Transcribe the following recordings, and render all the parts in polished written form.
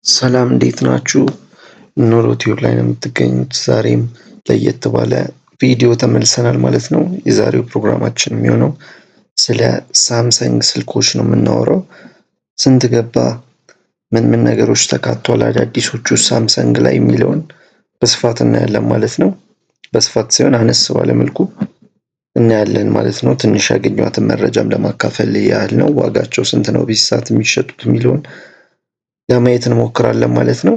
ሰላም እንዴት ናችሁ? ኑሮ ቲዩብ ላይ ነው የምትገኙት። ዛሬም ለየት ባለ ቪዲዮ ተመልሰናል ማለት ነው። የዛሬው ፕሮግራማችን የሚሆነው ስለ ሳምሰንግ ስልኮች ነው የምናወራው። ስንት ገባ፣ ምን ነገሮች ተካቷል አዳዲሶቹ ሳምሰንግ ላይ የሚለውን በስፋት እናያለን ማለት ነው። በስፋት ሳይሆን አነስ ባለ መልኩ እናያለን ማለት ነው። ትንሽ ያገኘኋትን መረጃም ለማካፈል ያህል ነው። ዋጋቸው ስንት ነው በዚህ ሰዓት የሚሸጡት የሚለውን ለማየት እንሞክራለን ማለት ነው።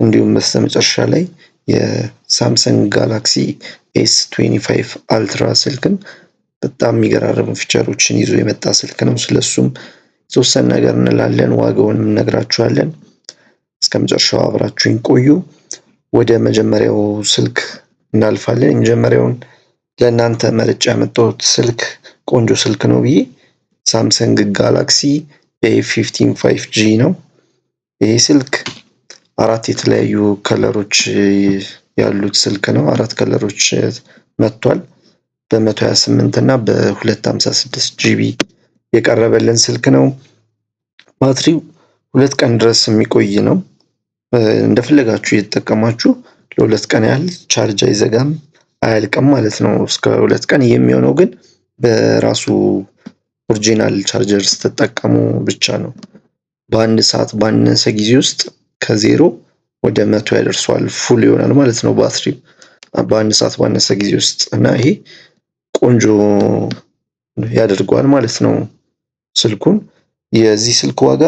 እንዲሁም በስተመጨረሻ ላይ የሳምሰንግ ጋላክሲ ኤስ25 አልትራ ስልክም በጣም የሚገራርሙ ፊቸሮችን ይዞ የመጣ ስልክ ነው። ስለሱም የተወሰነ ነገር እንላለን፣ ዋጋውንም እነግራችኋለን። እስከመጨረሻው አብራችሁኝ ቆዩ። ወደ መጀመሪያው ስልክ እናልፋለን። የመጀመሪያውን ለእናንተ መርጬ ያመጣሁት ስልክ ቆንጆ ስልክ ነው ብዬ ሳምሰንግ ጋላክሲ ኤ15 5G ነው። ይህ ስልክ አራት የተለያዩ ከለሮች ያሉት ስልክ ነው። አራት ከለሮች መጥቷል። በ128 እና በ256 ጂቢ የቀረበልን ስልክ ነው። ባትሪው 2 ቀን ድረስ የሚቆይ ነው። እንደፈለጋችሁ እየተጠቀማችሁ ለ2 ቀን ያህል ቻርጅ አይዘጋም፣ አያልቅም ማለት ነው። እስከ 2 ቀን የሚሆነው ግን በራሱ ኦሪጂናል ቻርጀር ስትጠቀሙ ብቻ ነው። በአንድ ሰዓት ባነሰ ጊዜ ውስጥ ከ0 ወደ 100 ያደርሰዋል። ፉል ይሆናል ማለት ነው ባትሪው በአንድ ሰዓት ባነሰ ጊዜ ውስጥ እና ይሄ ቆንጆ ያደርገዋል ማለት ነው ስልኩን። የዚህ ስልክ ዋጋ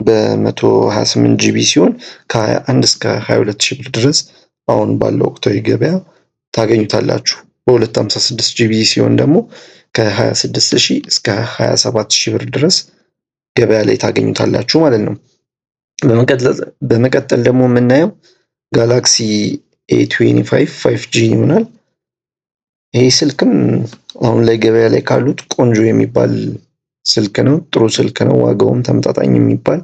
በ128 ጂቢ ሲሆን ከ21 እስከ 22 ሺህ ብር ድረስ አሁን ባለው ወቅታዊ ገበያ ታገኙታላችሁ። በ256 ጂቢ ሲሆን ደግሞ ከ26 ሺህ እስከ 27 ሺህ ብር ድረስ ገበያ ላይ ታገኙታላችሁ ማለት ነው። በመቀጠል ደግሞ የምናየው ጋላክሲ ኤ25 5G ይሆናል። ይህ ስልክም አሁን ላይ ገበያ ላይ ካሉት ቆንጆ የሚባል ስልክ ነው። ጥሩ ስልክ ነው። ዋጋውም ተመጣጣኝ የሚባል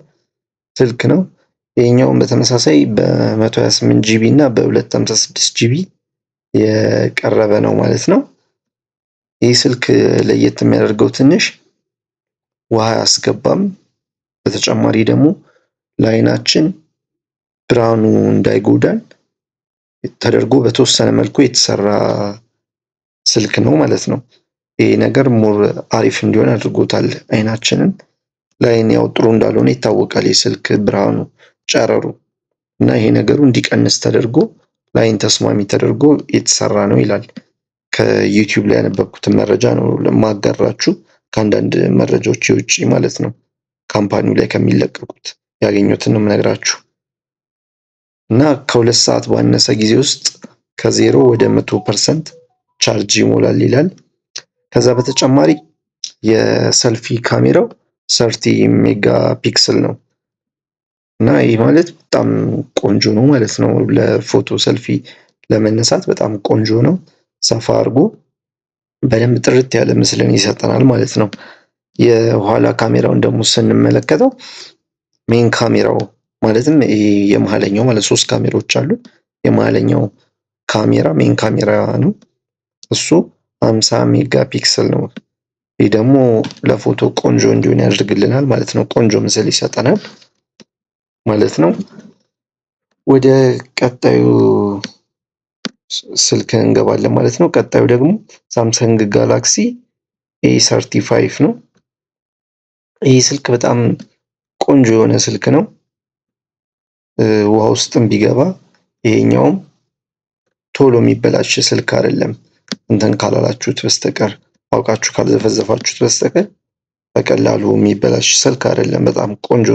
ስልክ ነው። ይሄኛውም በተመሳሳይ በ128 ጂቢ እና በ256 ጂቢ የቀረበ ነው ማለት ነው። ይህ ስልክ ለየት የሚያደርገው ትንሽ ውሃ አያስገባም። በተጨማሪ ደግሞ ለአይናችን ብርሃኑ እንዳይጎዳን ተደርጎ በተወሰነ መልኩ የተሰራ ስልክ ነው ማለት ነው። ይሄ ነገር ሞር አሪፍ እንዲሆን አድርጎታል አይናችንን። ለአይን ያው ጥሩ እንዳልሆነ ይታወቃል የስልክ ብርሃኑ ጨረሩ እና ይሄ ነገሩ እንዲቀንስ ተደርጎ ለአይን ተስማሚ ተደርጎ የተሰራ ነው ይላል። ከዩቲዩብ ላይ ያነበብኩትን መረጃ ነው ለማጋራችሁ፣ ከአንዳንድ መረጃዎች የውጭ ማለት ነው። ካምፓኒው ላይ ከሚለቀቁት ያገኙትን ነው የምነግራችሁ። እና ከ2 ሰዓት ባነሰ ጊዜ ውስጥ ከ0 ወደ 100% ቻርጅ ይሞላል ይላል። ከዛ በተጨማሪ የሰልፊ ካሜራው 30 ሜጋ ፒክስል ነው እና ይህ ማለት በጣም ቆንጆ ነው ማለት ነው። ለፎቶ ሰልፊ ለመነሳት በጣም ቆንጆ ነው። ሰፋ አድርጎ በደንብ ጥርት ያለ ምስልን ይሰጠናል ማለት ነው። የኋላ ካሜራውን ደግሞ ስንመለከተው ሜን ካሜራው ማለትም ይሄ የመሃለኛው ማለት 3 ካሜራዎች አሉ። የመሃለኛው ካሜራ ሜን ካሜራ ነው። እሱ 50 ሜጋ ፒክሰል ነው። ይህ ደግሞ ለፎቶ ቆንጆ እንዲሆን ያደርግልናል ማለት ነው። ቆንጆ ምስል ይሰጠናል ማለት ነው። ወደ ቀጣዩ ስልክ እንገባለን ማለት ነው። ቀጣዩ ደግሞ ሳምሰንግ ጋላክሲ ኤ35 ነው። ይህ ስልክ በጣም ቆንጆ የሆነ ስልክ ነው። ውሃ ውስጥም ቢገባ ይሄኛውም ቶሎ የሚበላሽ ስልክ አይደለም። እንትን ካላላችሁት በስተቀር አውቃችሁ ካልዘፈዘፋችሁት በስተቀር በቀላሉ የሚበላሽ ስልክ አይደለም። በጣም ቆንጆ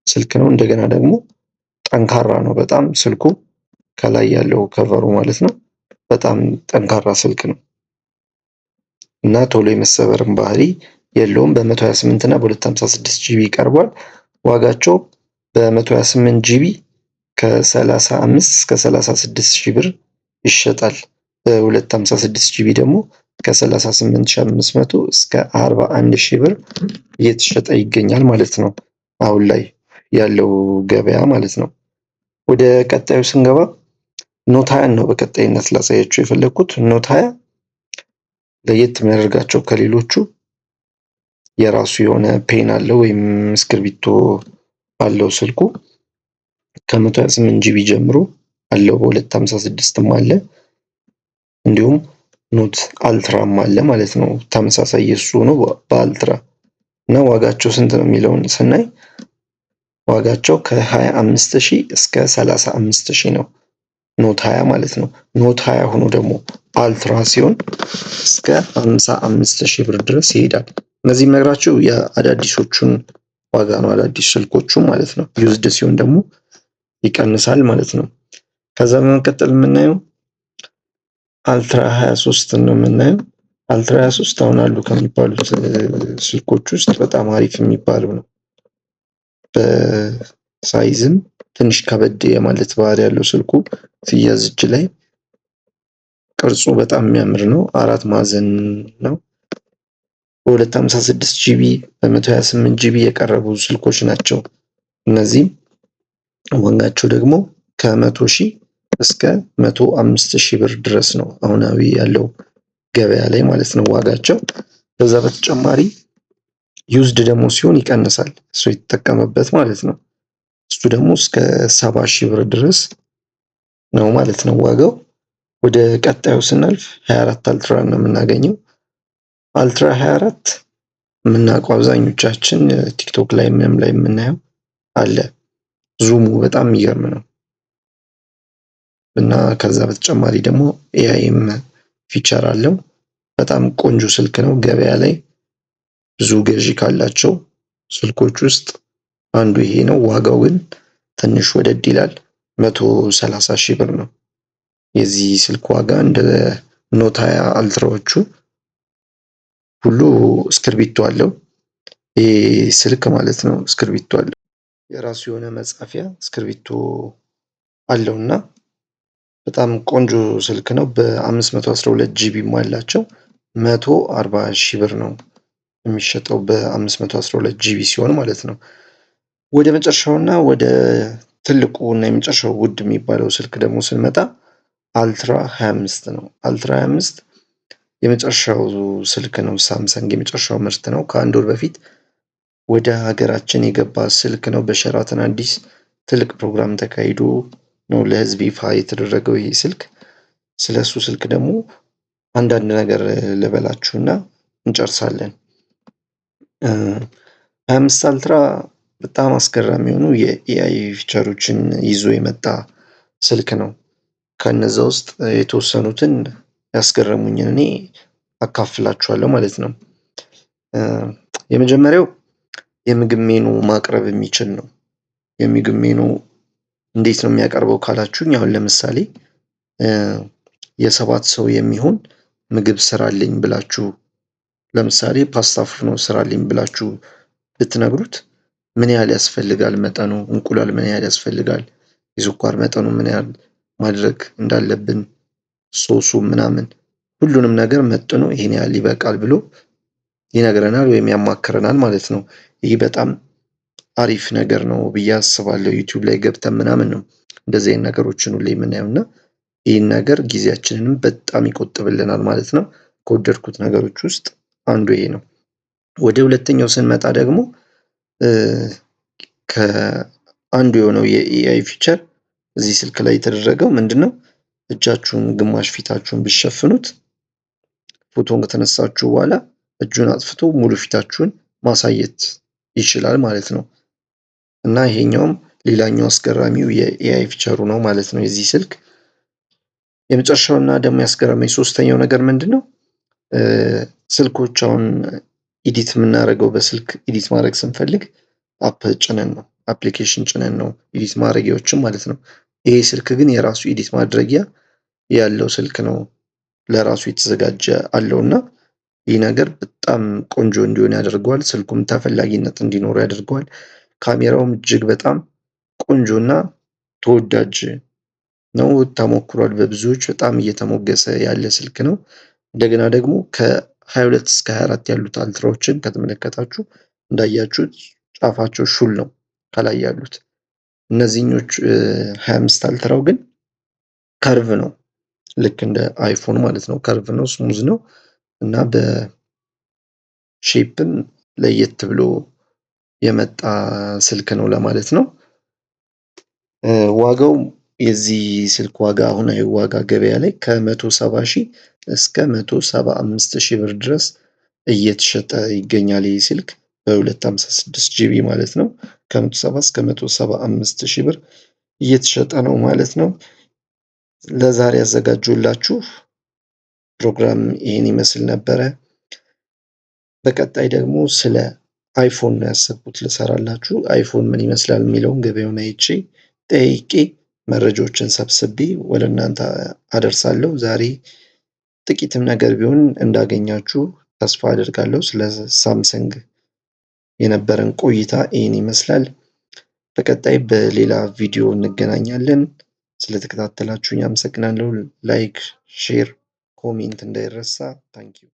ስልክ ነው። እንደገና ደግሞ ጠንካራ ነው በጣም ስልኩ። ከላይ ያለው ከቨሩ ማለት ነው በጣም ጠንካራ ስልክ ነው እና ቶሎ የመሰበርም ባህሪ የለውም። በ128 እና በ256 ጂቢ ቀርቧል። ዋጋቸው በ128 ጂቢ ከ35 እስከ 36 ሺህ ብር ይሸጣል። በ256 ጂቢ ደግሞ ከ38500 እስከ 41 ሺህ ብር እየተሸጠ ይገኛል ማለት ነው። አሁን ላይ ያለው ገበያ ማለት ነው። ወደ ቀጣዩ ስንገባ ኖት 20 ነው በቀጣይነት ላሳያችሁ የፈለኩት። ኖት 20 ለየት የሚያደርጋቸው ከሌሎቹ የራሱ የሆነ ፔን አለው ወይም እስክርቢቶ አለው ስልኩ ከ128 ጂቢ ጀምሮ አለው። በ256ም አለ እንዲሁም ኖት አልትራም አለ ማለት ነው። ተመሳሳይ የሱ ሆኖ በአልትራ እና ዋጋቸው ስንት ነው የሚለውን ስናይ ዋጋቸው ከ25,000 እስከ 35,000 ነው። ኖት 20 ማለት ነው። ኖት 20 ሆኖ ደግሞ አልትራ ሲሆን እስከ 55,000 ብር ድረስ ይሄዳል። እነዚህ የምነግራችሁ የአዳዲሶቹን ዋጋ ነው። አዳዲስ ስልኮቹ ማለት ነው። ዩዝድ ሲሆን ደግሞ ይቀንሳል ማለት ነው። ከዛ በመቀጠል የምናየው አልትራ 23 ነው የምናየው። አልትራ 23 አሁን አሉ ከሚባሉት ስልኮች ውስጥ በጣም አሪፍ የሚባለው ነው። በሳይዝም ትንሽ ከበድ የማለት ባህሪ ያለው ስልኩ ሲያዝ እጅ ላይ ቅርጹ በጣም የሚያምር ነው። 4 ማዕዘን ነው። በ256 ጂቢ በ128 ጂቢ የቀረቡ ስልኮች ናቸው። እነዚህም ዋጋቸው ደግሞ ከ100,000 እስከ 105,000 ብር ድረስ ነው አሁናዊ ያለው ገበያ ላይ ማለት ነው ዋጋቸው። ከዛ በተጨማሪ ዩዝድ ደግሞ ሲሆን ይቀንሳል፣ ሰው የተጠቀመበት ማለት ነው። እሱ ደግሞ እስከ 70,000 ብር ድረስ ነው ማለት ነው ዋጋው። ወደ ቀጣዩ ስናልፍ 24 አልትራ ነው የምናገኘው። አልትራ 24 የምናውቀው አብዛኞቻችን ቲክቶክ ላይ ምንም ላይ የምናየው አለ። ዙሙ በጣም የሚገርም ነው እና ከዛ በተጨማሪ ደግሞ ኤአይም ፊቸር አለው። በጣም ቆንጆ ስልክ ነው። ገበያ ላይ ብዙ ገዢ ካላቸው ስልኮች ውስጥ አንዱ ይሄ ነው። ዋጋው ግን ትንሽ ወደድ ይላል። 130,000 ብር ነው የዚህ ስልክ ዋጋ። እንደ ኖት 20 አልትራዎቹ ሁሉ እስክርቢቶ አለው ይሄ ስልክ ማለት ነው። እስክርቢቶ አለው፣ የራሱ የሆነ መጻፊያ እስክርቢቶ አለውና በጣም ቆንጆ ስልክ ነው። በ512 ጂቢ አላቸው። 140,000 ብር ነው የሚሸጠው በ512 ጂቢ ሲሆን ማለት ነው። ወደ መጨረሻውና ወደ ትልቁ እና የመጨረሻው ውድ የሚባለው ስልክ ደግሞ ስንመጣ አልትራ 25 ነው። አልትራ 25 የመጨረሻው ስልክ ነው። ሳምሰንግ የመጨረሻው ምርት ነው። ከአንድ ወር በፊት ወደ ሀገራችን የገባ ስልክ ነው። በሸራተን አዲስ ትልቅ ፕሮግራም ተካሂዶ ነው ለህዝብ ይፋ የተደረገው ይሄ ስልክ። ስለሱ ስልክ ደግሞ አንዳንድ ነገር ልበላችሁና እንጨርሳለን። 25 አልትራ በጣም አስገራሚ የሆኑ የኤአይ ፊቸሮችን ይዞ የመጣ ስልክ ነው። ከነዛ ውስጥ የተወሰኑትን ያስገረሙኝን እኔ አካፍላችኋለሁ ማለት ነው። የመጀመሪያው የምግብ ሜኑ ማቅረብ የሚችል ነው። የምግብ ሜኑ እንዴት ነው የሚያቀርበው ካላችሁኝ፣ አሁን ለምሳሌ የ7 ሰው የሚሆን ምግብ ስራልኝ ብላችሁ፣ ለምሳሌ ፓስታ ፍርኖ ስራልኝ ብላችሁ ብትነግሩት ምን ያህል ያስፈልጋል መጠኑ፣ እንቁላል ምን ያህል ያስፈልጋል፣ የስኳር መጠኑ ምን ያህል ማድረግ እንዳለብን፣ ሶሱ ምናምን ሁሉንም ነገር መጥኖ ይሄን ያህል ይበቃል ብሎ ይነግረናል ወይም ያማክረናል ማለት ነው። ይህ በጣም አሪፍ ነገር ነው ብዬ አስባለሁ። ዩቲዩብ ላይ ገብተን ምናምን ነው እንደዚህ አይነት ነገሮችን ሁሌ የምናየው እና ይህን ነገር ጊዜያችንንም በጣም ይቆጥብልናል ማለት ነው። ከወደድኩት ነገሮች ውስጥ አንዱ ይሄ ነው። ወደ ሁለተኛው ስንመጣ ደግሞ ከአንዱ የሆነው የኤአይ ፊቸር እዚህ ስልክ ላይ የተደረገው ምንድነው? እጃችሁን ግማሽ ፊታችሁን ብትሸፍኑት ፎቶን ከተነሳችሁ በኋላ እጁን አጥፍቶ ሙሉ ፊታችሁን ማሳየት ይችላል ማለት ነው። እና ይሄኛውም ሌላኛው አስገራሚው የኤአይ ፊቸሩ ነው ማለት ነው የዚህ ስልክ። የመጨረሻውና ደግሞ ያስገረመኝ ሶስተኛው ነገር ምንድነው? ስልኮች አሁን ኢዲት የምናደርገው በስልክ ኢዲት ማድረግ ስንፈልግ አፕ ጭነን ነው፣ አፕሊኬሽን ጭነን ነው ኢዲት ማድረጊያዎችን ማለት ነው። ይሄ ስልክ ግን የራሱ ኢዲት ማድረጊያ ያለው ስልክ ነው፣ ለራሱ የተዘጋጀ አለውና ይህ ነገር በጣም ቆንጆ እንዲሆን ያደርገዋል። ስልኩም ተፈላጊነት እንዲኖረው ያደርገዋል። ካሜራውም እጅግ በጣም ቆንጆና ተወዳጅ ነው፣ ተሞክሯል በብዙዎች በጣም እየተሞገሰ ያለ ስልክ ነው። እንደገና ደግሞ ከ22 እስከ 24 ያሉት አልትራዎችን ከተመለከታችሁ እንዳያችሁት ጫፋቸው ሹል ነው ከላይ ያሉት። እነዚህኞች 25 አልትራው ግን ከርቭ ነው፣ ልክ እንደ አይፎን ማለት ነው። ከርቭ ነው፣ ስሙዝ ነው እና በሼፕም ለየት ብሎ የመጣ ስልክ ነው ለማለት ነው። ዋጋው የዚህ ስልክ ዋጋ አሁናዊ ዋጋ ገበያ ላይ ከ170 ሺህ እስከ 175 ሺህ ብር ድረስ እየተሸጠ ይገኛል። ይህ ስልክ በ256 ጂቢ ማለት ነው። ከ170 እስከ 175 ሺህ ብር እየተሸጠ ነው ማለት ነው። ለዛሬ ያዘጋጀሁላችሁ ፕሮግራም ይህን ይመስል ነበረ። በቀጣይ ደግሞ ስለ አይፎን ነው ያሰብኩት ልሰራላችሁ። አይፎን ምን ይመስላል የሚለውን ገበያውን አይቼ ጠይቄ መረጃዎችን ሰብስቤ ወደ እናንተ አደርሳለሁ። ዛሬ ጥቂትም ነገር ቢሆን እንዳገኛችሁ ተስፋ አደርጋለሁ። ስለ ሳምሰንግ የነበረን ቆይታ ይህን ይመስላል። በቀጣይ በሌላ ቪዲዮ እንገናኛለን። ስለተከታተላችሁኝ አመሰግናለሁ። ላይክ፣ ሼር፣ ኮሜንት እንዳይረሳ። ታንኪዩ